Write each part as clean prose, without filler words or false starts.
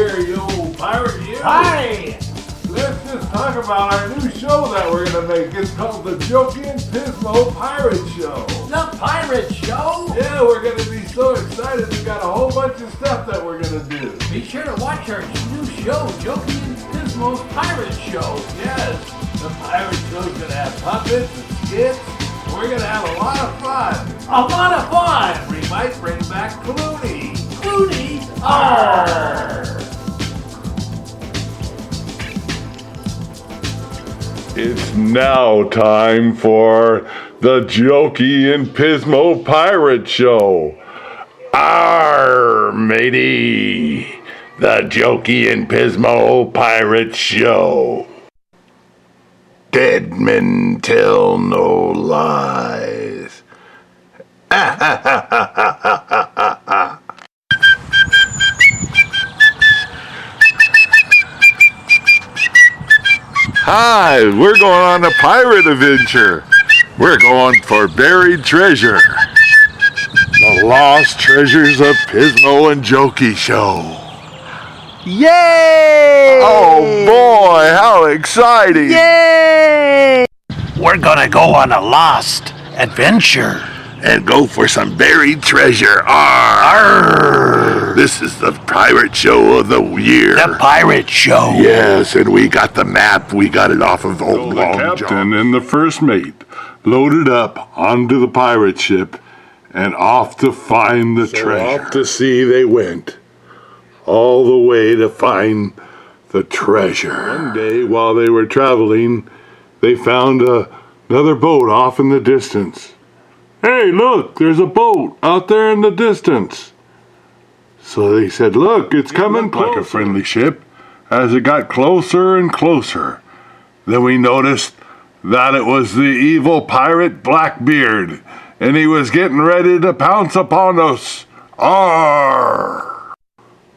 here, you old pirate, you. Hi! Let's just talk about our new show that we're going to make. It's called the Jokey and Pismo Pirate Show. The Pirate Show? Yeah, we're going to be so excited. We've got a whole bunch of stuff that we're going to do. Be sure to watch our new show, Jokey and Pismo's Pirate Show. Yes, the pirate show's going to have puppets and skits. We're going to have a lot of fun. A lot of fun! We might bring back Clooney. Clooney! Arr! It's now time for the Jokey and Pismo Pirate Show. Arr, matey! The Jokey and Pismo Pirate Show. Dead men tell no lies. Hi, we're going on a pirate adventure. We're going for buried treasure. The Lost Treasures of Pismo and Jokey Show. Yay! Oh boy, how exciting! Yay! We're gonna go on a lost adventure. And go for some buried treasure. Arr! This is the pirate show of the year. The Pirate Show. Yes, and we got the map. We got it off of Old Long John. The captain and the first mate loaded up onto the pirate ship and off to find the treasure. Off to sea they went, all the way to find the treasure. One day, while they were traveling, they found another boat off in the distance. Hey, look, there's a boat out there in the distance. So they said, look, it's coming Like a friendly ship. As it got closer and closer, then we noticed that it was the evil pirate Blackbeard, and he was getting ready to pounce upon us. Arr!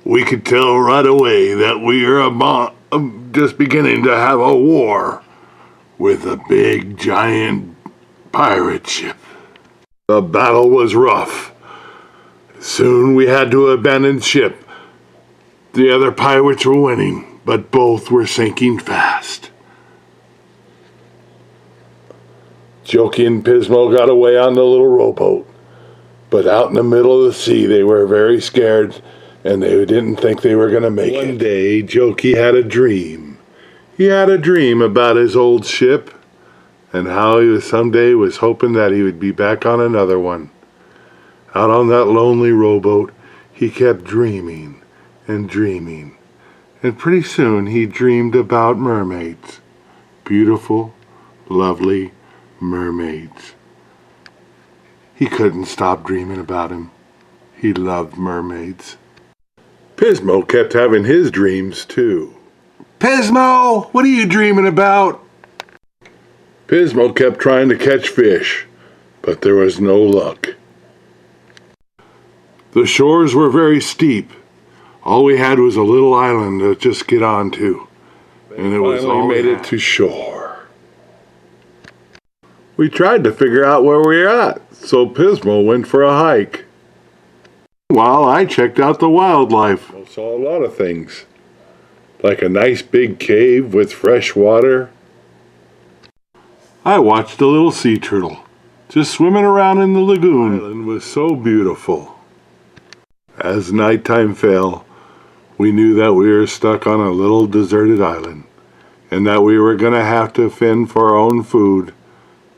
We could tell right away that we are just beginning to have a war with a big, giant pirate ship. The battle was rough. Soon we had to abandon ship. The other pirates were winning, but both were sinking fast. Jokey and Pismo got away on the little rowboat, but out in the middle of the sea they were very scared, and they didn't think they were going to make it. One day, Jokey had a dream. He had a dream about his old ship, and how he someday was hoping that he would be back on another one. Out on that lonely rowboat, he kept dreaming and dreaming, and pretty soon he dreamed about mermaids. Beautiful, lovely mermaids. He couldn't stop dreaming about them. He loved mermaids. Pismo kept having his dreams too. Pismo, what are you dreaming about? Pismo kept trying to catch fish, but there was no luck. The shores were very steep. All we had was a little island to just get onto, and it was all we made it to shore. We tried to figure out where we were at, so Pismo went for a hike. While I checked out the wildlife. I saw a lot of things, like a nice big cave with fresh water. I watched a little sea turtle just swimming around in the lagoon. The island was so beautiful. As nighttime fell, we knew that we were stuck on a little deserted island, and that we were going to have to fend for our own food,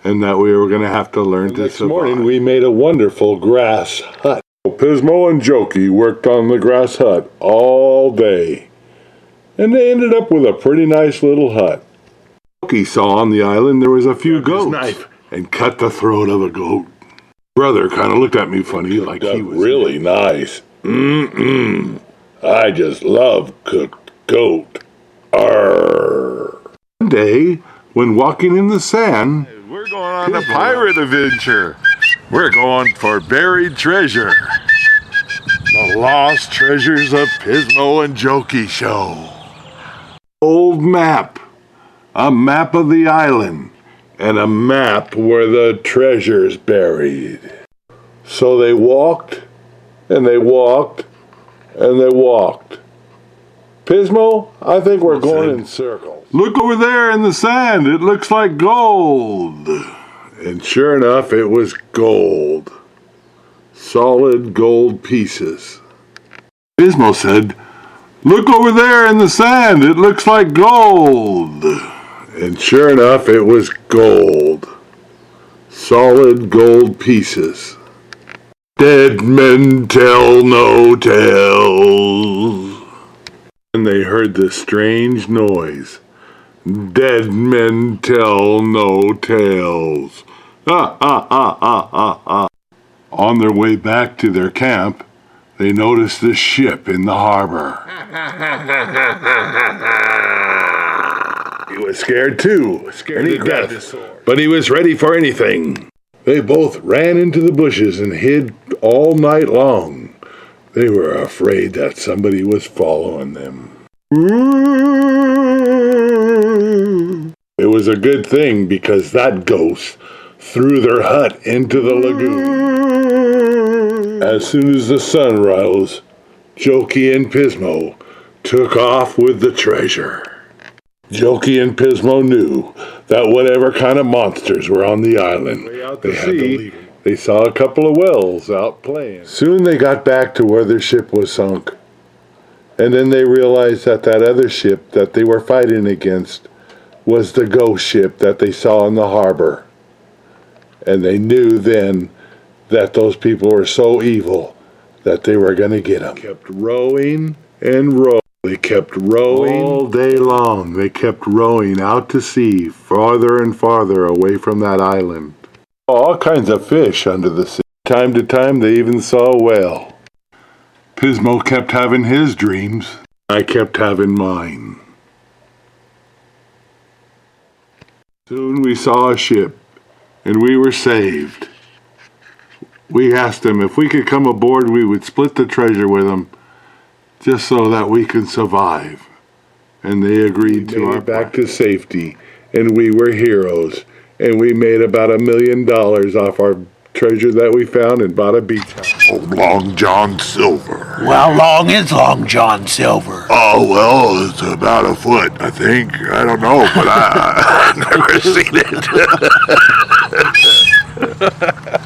and that we were going to have to learn to survive. Next morning, we made a wonderful grass hut. Pismo and Jokey worked on the grass hut all day, and they ended up with a pretty nice little hut. Jokey saw on the island there was a few goats, knife, and cut the throat of a goat. Brother kind of looked at me funny, like he was really nice. I just love cooked goat. Arr. One day, when walking in the sand, We're going on a pirate adventure. We're going for buried treasure. The Lost Treasures of Pismo and Jokey Show. Old map. A map of the island. And a map where the treasure's buried. So they walked, and they walked, and they walked. Pismo, I think we're going in circles. Look over there in the sand. It looks like gold. And sure enough, it was gold. Solid gold pieces. Pismo said, look over there in the sand. It looks like gold. And sure enough, it was gold. Solid gold pieces. Dead men tell no tales. And they heard this strange noise. Dead men tell no tales. Ah, ah, ah, ah, ah, ah. On their way back to their camp, they noticed a ship in the harbor. He was scared too, scared to death, but he was ready for anything. They both ran into the bushes and hid all night long. They were afraid that somebody was following them. It was a good thing because that ghost threw their hut into the lagoon. As soon as the sun rose, Jokey and Pismo took off with the treasure. Jokey and Pismo knew that whatever kind of monsters were on the island, they had to leave them. They saw a couple of whales out playing. Soon they got back to where their ship was sunk. And then they realized that that other ship that they were fighting against was the ghost ship that they saw in the harbor. And they knew then that those people were so evil that they were going to get them. They kept rowing and rowing. They kept rowing all day long. They kept rowing out to sea, farther and farther away from that island. All kinds of fish under the sea. Time to time, they even saw a whale. Pismo kept having his dreams. I kept having mine. Soon we saw a ship, and we were saved. We asked them if we could come aboard, we would split the treasure with them, just so that we could survive. And they agreed to our back to safety, and we were heroes. And we made about $1 million off our treasure that we found and bought a beach house. Oh, Long John Silver. Well, long is Long John Silver? Oh, well, it's about a foot, I think. I don't know, but I've never seen it.